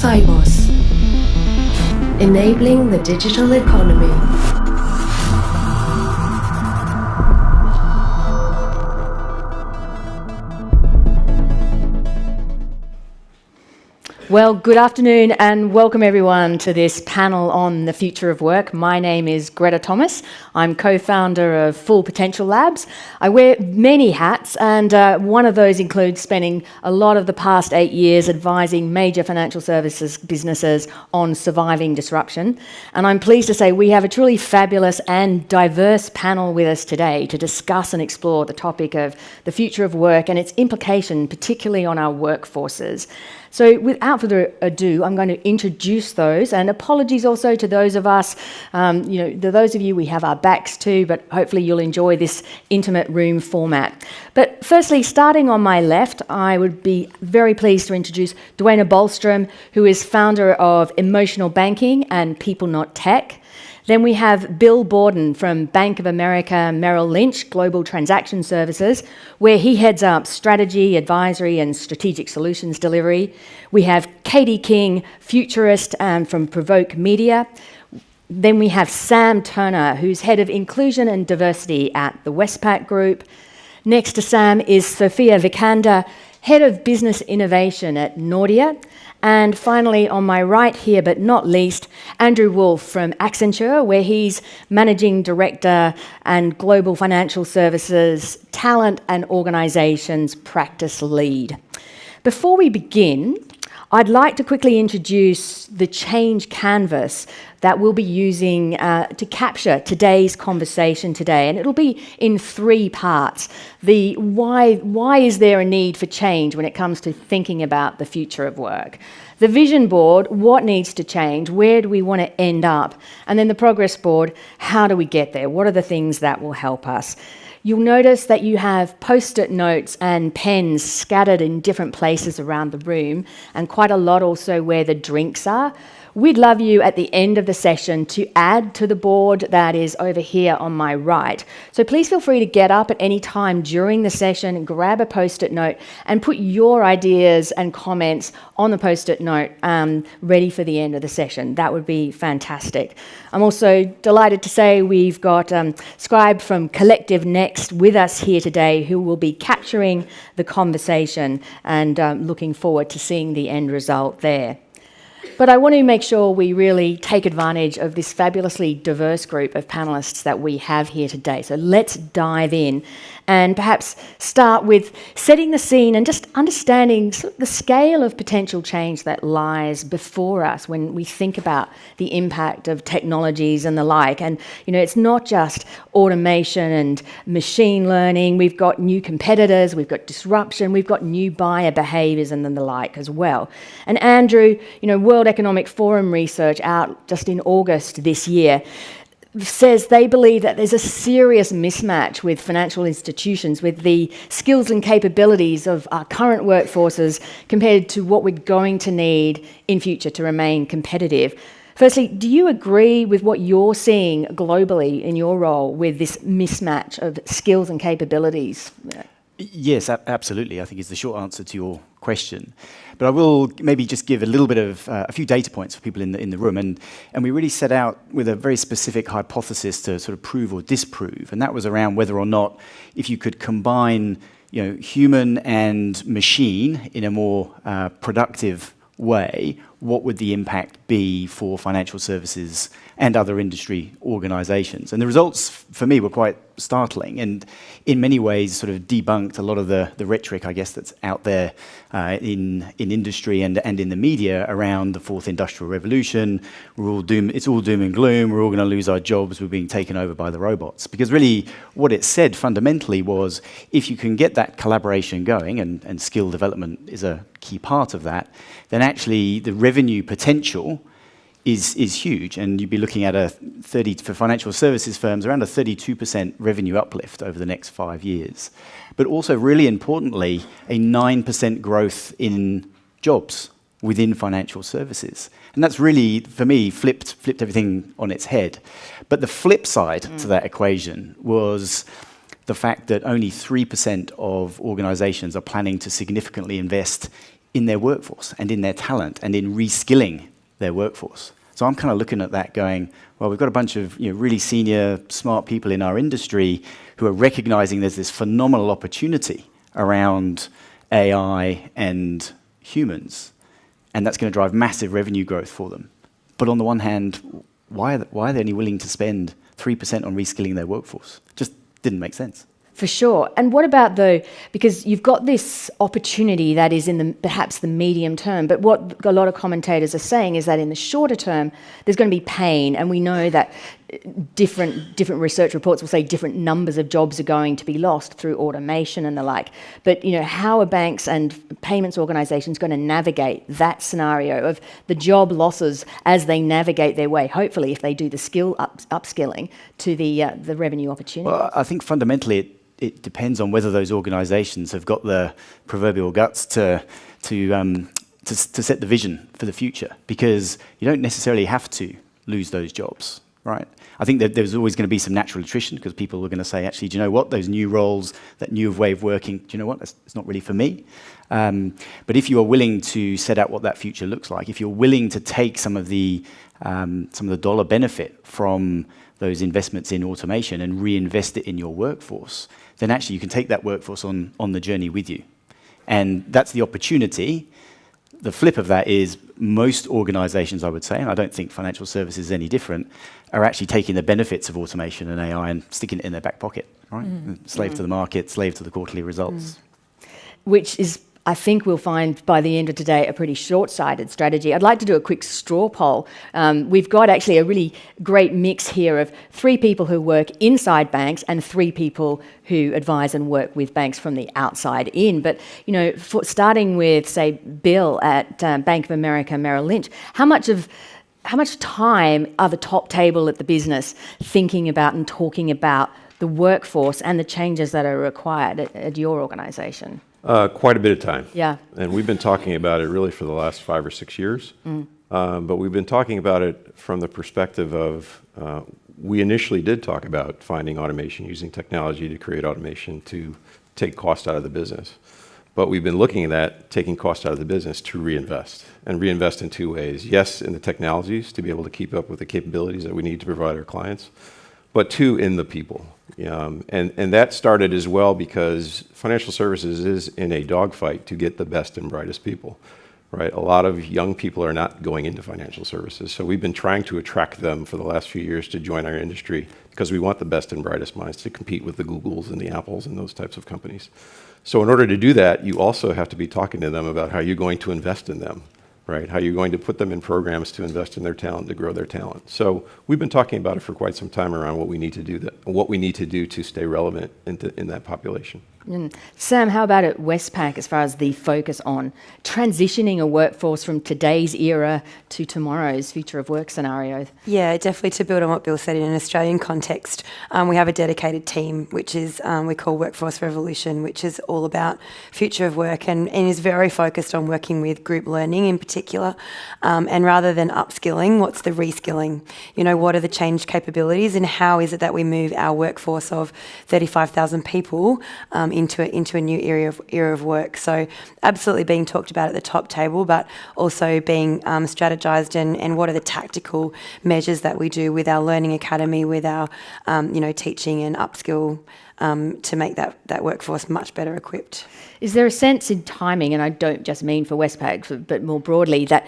SIBOS, enabling the digital economy. Well, good afternoon and welcome everyone to this panel on the future of work. My name is Greta Thomas. I'm co-founder of Full Potential Labs. I wear many hats, and one of those includes spending a lot of the past 8 years advising major financial services businesses on surviving disruption. And I'm pleased to say we have a truly fabulous and diverse panel with us today to discuss and explore the topic of the future of work and its implication, particularly on our workforces. So without further ado, I'm going to introduce those, and apologies also to those of us, to those of you we have our backs to, but hopefully you'll enjoy this intimate room format. But firstly, starting on my left, I would be very pleased to introduce Duana Bollstrom, who is founder of Emotional Banking and People Not Tech. Then we have Bill Borden from Bank of America Merrill Lynch Global Transaction Services, where he heads up strategy, advisory, and strategic solutions delivery. We have Katie King, futurist from Provoke Media. Then we have Sam Turner, who's head of inclusion and diversity at the Westpac Group. Next to Sam is Sophia Vikander, head of business innovation at Nordia. And finally, on my right here, but not least, Andrew Wolf from Accenture, where he's Managing Director and Global Financial Services Talent and Organisations Practice Lead. Before we begin, I'd like to quickly introduce the change canvas that we'll be using to capture today's conversation today. And it'll be in 3 parts. The why is there a need for change when it comes to thinking about the future of work? The vision board, what needs to change? Where do we want to end up? And then the progress board, how do we get there? What are the things that will help us? You'll notice that you have post-it notes and pens scattered in different places around the room, and quite a lot also where the drinks are. We'd love you at the end of the session to add to the board that is over here on my right. So please feel free to get up at any time during the session, grab a post-it note and put your ideas and comments on the post-it note ready for the end of the session. That would be fantastic. I'm also delighted to say we've got Scribe from Collective Next with us here today, who will be capturing the conversation, and looking forward to seeing the end result there. But I want to make sure we really take advantage of this fabulously diverse group of panellists that we have here today. So let's dive in and perhaps start with setting the scene and just understanding the scale of potential change that lies before us when we think about the impact of technologies and the like. And, it's not just automation and machine learning. We've got new competitors, we've got disruption, we've got new buyer behaviours and then the like as well. And Andrew, World Economic Forum research out just in August this year says they believe that there's a serious mismatch with financial institutions, with the skills and capabilities of our current workforces compared to what we're going to need in future to remain competitive. Firstly, do you agree with what you're seeing globally in your role with this mismatch of skills and capabilities? Yes, absolutely, I think is the short answer to your question. But I will maybe just give a little bit of a few data points for people in the room. And we really set out with a very specific hypothesis to sort of prove or disprove. And that was around whether or not if you could combine human and machine in a more productive way, what would the impact be for financial services and other industry organizations? And the results for me were quite startling and in many ways sort of debunked a lot of the rhetoric, I guess, that's out there in industry and in the media around the fourth industrial revolution. It's all doom and gloom. We're all going to lose our jobs. We're being taken over by the robots. Because really what it said fundamentally was if you can get that collaboration going, and skill development is a key part of that, then actually the revenue potential is huge, and you'd be looking at for financial services firms, around a 32% revenue uplift over the next 5 years. But also, really importantly, a 9% growth in jobs within financial services. And that's really, for me, flipped everything on its head. But the flip side to that equation was the fact that only 3% of organizations are planning to significantly invest in their workforce and in their talent and in reskilling their workforce. So I'm kind of looking at that going, well, we've got a bunch of really senior, smart people in our industry who are recognizing there's this phenomenal opportunity around AI and humans, and that's going to drive massive revenue growth for them. But on the one hand, why are they only willing to spend 3% on reskilling their workforce? Just didn't make sense. For sure. And what about though, because you've got this opportunity that is in perhaps the medium term, but what a lot of commentators are saying is that in the shorter term, there's going to be pain, and we know that different research reports will say different numbers of jobs are going to be lost through automation and the like. But how are banks and payments organisations going to navigate that scenario of the job losses as they navigate their way, hopefully if they do the skill upskilling, to the revenue opportunities? Well, I think fundamentally it depends on whether those organisations have got the proverbial guts to set the vision for the future, because you don't necessarily have to lose those jobs, right? I think that there's always going to be some natural attrition because people are going to say, actually, do you know what? Those new roles, that new way of working, do you know what? It's not really for me. But if you are willing to set out what that future looks like, if you're willing to take some of the dollar benefit from those investments in automation and reinvest it in your workforce, then actually you can take that workforce on the journey with you. And that's the opportunity. The flip of that is most organizations, I would say, and I don't think financial services is any different, are actually taking the benefits of automation and AI and sticking it in their back pocket, right? Slave to the market, slave to the quarterly results. Which is, I think we'll find by the end of today, a pretty short-sighted strategy. I'd like to do a quick straw poll. We've got actually a really great mix here of 3 people who work inside banks and 3 people who advise and work with banks from the outside in. But, starting with, say, Bill at Bank of America Merrill Lynch, how much time are the top table at the business thinking about and talking about the workforce and the changes that are required at your organisation? Quite a bit of time. Yeah. And we've been talking about it really for the last 5 or 6 years. But we've been talking about it from the perspective of, we initially did talk about finding automation, using technology to create automation to take cost out of the business. But we've been looking at that, taking cost out of the business to reinvest. And reinvest in 2 ways. Yes, in the technologies to be able to keep up with the capabilities that we need to provide our clients, but 2, in the people. And that started as well because financial services is in a dogfight to get the best and brightest people, right? A lot of young people are not going into financial services. So we've been trying to attract them for the last few years to join our industry because we want the best and brightest minds to compete with the Googles and the Apples and those types of companies. So in order to do that, you also have to be talking to them about how you're going to invest in them, right? How you're going to put them in programs to invest in their talent, to grow their talent. So we've been talking about it for quite some time around what we need to do to stay relevant in that population. Sam, how about at Westpac as far as the focus on transitioning a workforce from today's era to tomorrow's future of work scenario? Yeah, definitely to build on what Bill said in an Australian context, we have a dedicated team which is we call Workforce Revolution, which is all about future of work and is very focused on working with group learning in particular. And rather than upskilling, what's the reskilling? What are the change capabilities and how is it that we move our workforce of 35,000 people into a new era of work? So absolutely being talked about at the top table, but also being strategized and what are the tactical measures that we do with our learning academy, with our teaching and upskill to make that workforce much better equipped. Is there a sense in timing, and I don't just mean for Westpac, but more broadly, that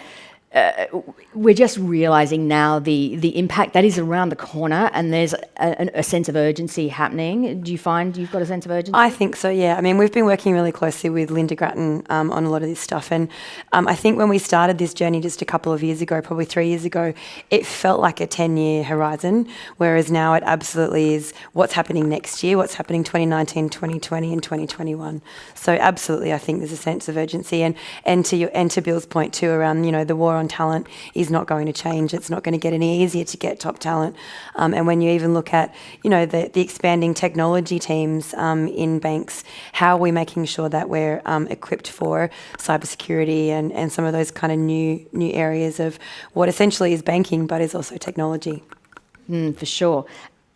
we're just realising now the impact that is around the corner, and there's a sense of urgency happening? Do you find you've got a sense of urgency? I think so, yeah. I mean, we've been working really closely with Linda Grattan on a lot of this stuff, and I think when we started this journey just a couple of years ago, probably 3 years ago, it felt like a 10-year horizon, whereas now it absolutely is what's happening next year, what's happening 2019, 2020 and 2021. So absolutely, I think there's a sense of urgency, and to Bill's point too around, the war on talent is not going to change. It's not going to get any easier to get top talent. And when you even look at, the expanding technology teams in banks, how are we making sure that we're equipped for cybersecurity and some of those kind of new areas of what essentially is banking, but is also technology? For sure.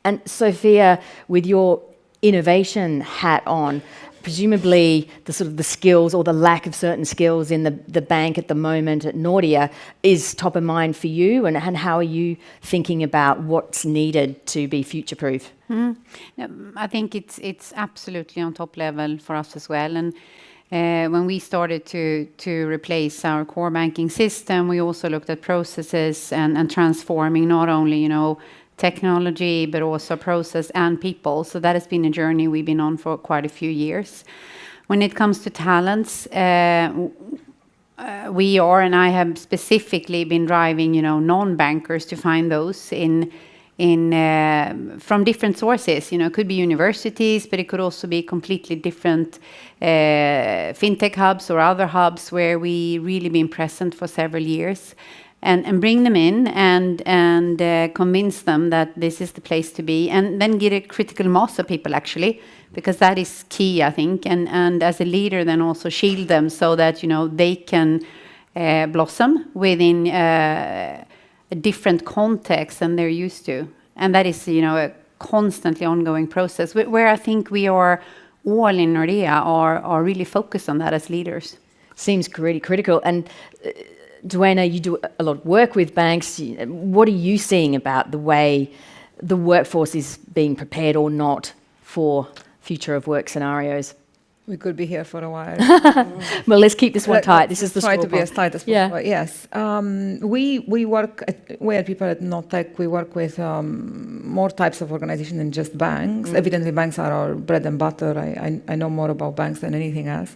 And Sophia, with your innovation hat on, presumably the sort of the skills or the lack of certain skills in the bank at the moment at Nordia is top of mind for you, and how are you thinking about what's needed to be future-proof? I think it's absolutely on top level for us as well. And when we started to replace our core banking system, we also looked at processes and transforming not only, technology, but also process and people. So that has been a journey we've been on for quite a few years. When it comes to talents, we are, and I have specifically been driving, non-bankers to find those from different sources. It could be universities, but it could also be completely different fintech hubs or other hubs where we really been present for several years. And bring them in and convince them that this is the place to be, and then get a critical mass of people, actually, because that is key, I think. And as a leader, then also shield them so that they can blossom within a different context than they're used to. And that is a constantly ongoing process where I think we are all in Nordea are really focused on that as leaders. Seems really critical. And Duena, you do a lot of work with banks. What are you seeing about the way the workforce is being prepared or not for future of work scenarios? We could be here for a while. Well, let's keep this one tight. This is the try straw to be poll. as tight as possible. Yeah. Yes. We work at people at NotTech. We work with more types of organizations than just banks. Evidently, banks are our bread and butter. I know more about banks than anything else.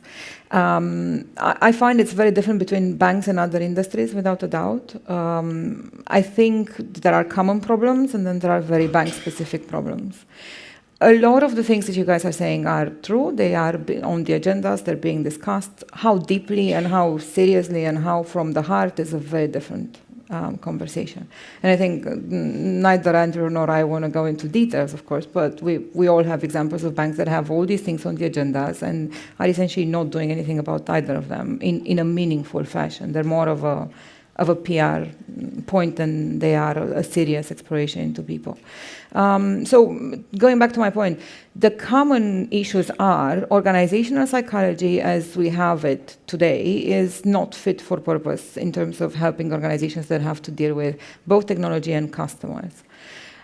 I find it's very different between banks and other industries, without a doubt. I think there are common problems, and then there are very bank-specific problems. A lot of the things that you guys are saying are true. They are on the agendas. They're being discussed. How deeply and how seriously and how from the heart is a very different conversation. And I think neither Andrew nor I want to go into details, of course, but we all have examples of banks that have all these things on the agendas and are essentially not doing anything about either of them in a meaningful fashion. They're more of a PR point than they are a serious exploration into people. So going back to my point, the common issues are organizational psychology as we have it today is not fit for purpose in terms of helping organizations that have to deal with both technology and customers.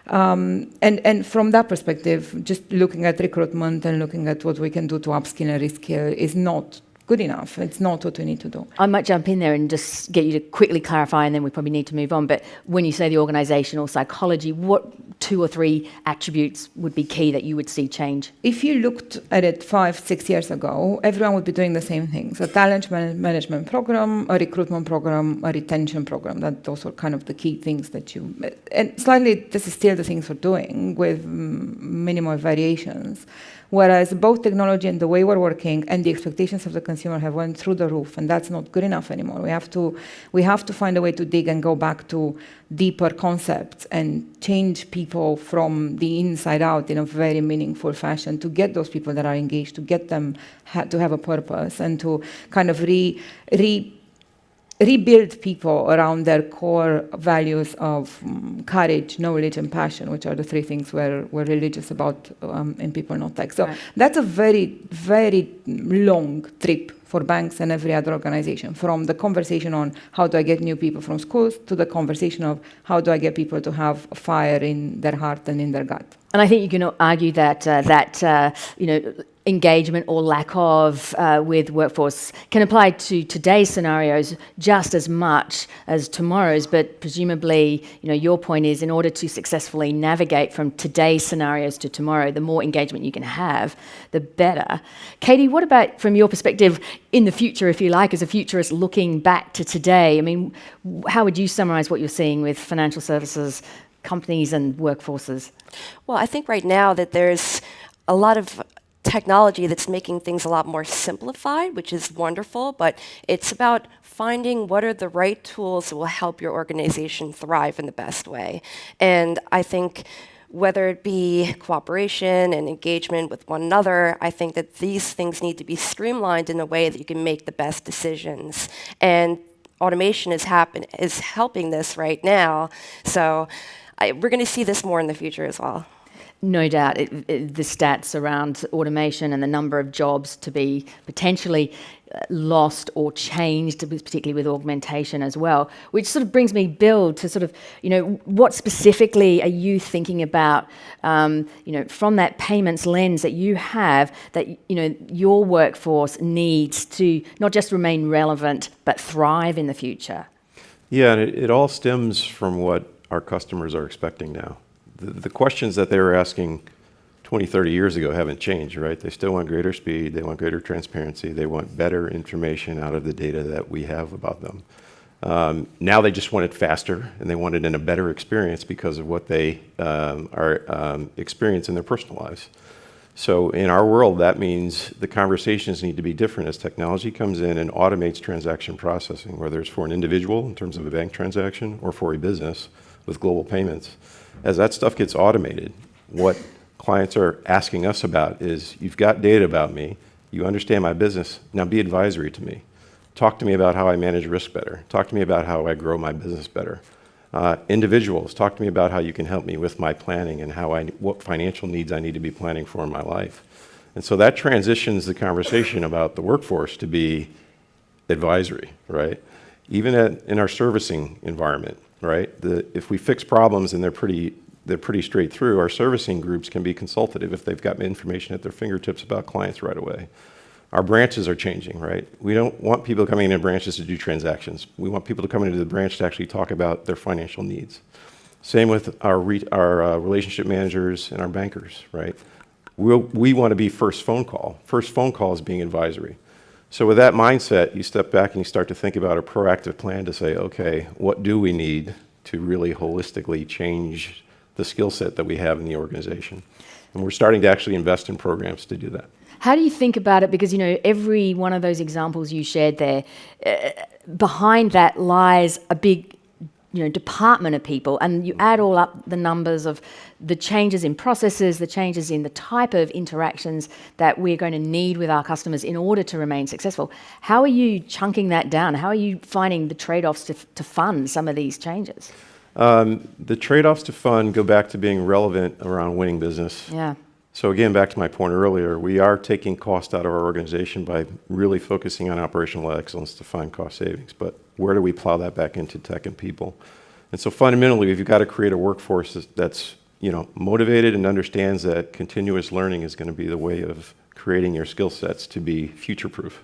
And from that perspective, just looking at recruitment and looking at what we can do to upskill and reskill is not good enough. It's not what we need to do. I might jump in there and just get you to quickly clarify, and then we probably need to move on. But when you say the organizational psychology, what 2 or 3 attributes would be key that you would see change? If you looked at it 5-6 years ago, everyone would be doing the same things: a talent management program, a recruitment program, a retention program. That those are kind of the key things that you... And slightly, this is still the things we're doing with minimal variations. Whereas both technology and the way we're working and the expectations of the consumer have went through the roof, and that's not good enough anymore. We have to find a way to dig and go back to deeper concepts and change people from the inside out in a very meaningful fashion to get those people that are engaged, to get them to have a purpose, and to kind of rebuild people around their core values of courage, knowledge, and passion, which are the 3 things we're religious about in People Not Tech. So that's a very, very long trip for banks and every other organization, from the conversation on how do I get new people from schools to the conversation of how do I get people to have a fire in their heart and in their gut. And I think you can argue that engagement or lack of with workforce can apply to today's scenarios just as much as tomorrow's. But presumably, your point is, in order to successfully navigate from today's scenarios to tomorrow, the more engagement you can have, the better. Katie, what about from your perspective in the future, if you like, as a futurist looking back to today? I mean, how would you summarize what you're seeing with financial services companies and workforces? Well, I think right now that there's a lot of technology that's making things a lot more simplified, which is wonderful, but it's about finding what are the right tools that will help your organization thrive in the best way. And I think whether it be cooperation and engagement with one another, I think that these things need to be streamlined in a way that you can make the best decisions. And automation is helping this right now. So we're going to see this more in the future as well. no doubt, the stats around automation and the number of jobs to be potentially lost or changed, particularly with augmentation as well, which sort of brings me, Bill, to sort of, what specifically are you thinking about, from that payments lens that you have, that, your workforce needs to not just remain relevant, but thrive in the future? Yeah, and it all stems from what our customers are expecting now. The questions that they were asking 20, 30 years ago haven't changed, right? They still want greater speed, they want greater transparency, they want better information out of the data that we have about them. Now they just want it faster, and they want it in a better experience because of what they are experiencing in their personal lives. So in our world, that means the conversations need to be different as technology comes in and automates transaction processing, whether it's for an individual in terms of a bank transaction or for a business with global payments. As that stuff gets automated, what clients are asking us about is, you've got data about me, you understand my business, now be advisory to me. Talk to me about how I manage risk better. Talk to me about how I grow my business better. Individuals, talk to me about how you can help me with my planning and what financial needs I need to be planning for in my life. And so that transitions the conversation about the workforce to be advisory, right? Even in our servicing environment, right? If we fix problems and they're pretty straight through, our servicing groups can be consultative if they've got information at their fingertips about clients right away. Our branches are changing, right? We don't want people coming into branches to do transactions. We want people to come into the branch to actually talk about their financial needs. Same with our relationship managers and our bankers, right? We want to be first phone call. First phone call is being advisory. So with that mindset, you step back and you start to think about a proactive plan to say, okay, what do we need to really holistically change the skill set that we have in the organization? And we're starting to actually invest in programs to do that. How do you think about it? Because, every one of those examples you shared there, behind that lies a big, department of people, and you add all up the numbers of the changes in processes, the changes in the type of interactions that we're going to need with our customers in order to remain successful. How are you chunking that down? How are you finding the trade-offs to fund some of these changes? The trade-offs to fund go back to being relevant around winning business. Yeah. So again, back to my point earlier, we are taking cost out of our organization by really focusing on operational excellence to find cost savings. But where do we plow that back into tech and people? And so fundamentally, we've got to create a workforce that's motivated and understands that continuous learning is going to be the way of creating your skill sets to be future-proof.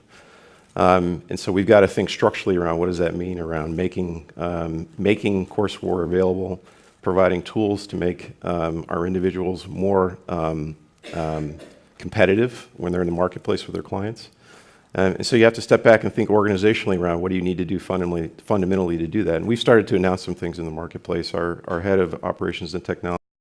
And so we've got to think structurally around what does that mean around making courseware available, providing tools to make our individuals more competitive when they're in the marketplace with their clients. And so you have to step back and think organizationally around what do you need to do fundamentally to do that. And we've started to announce some things in the marketplace. Our head of operations and technology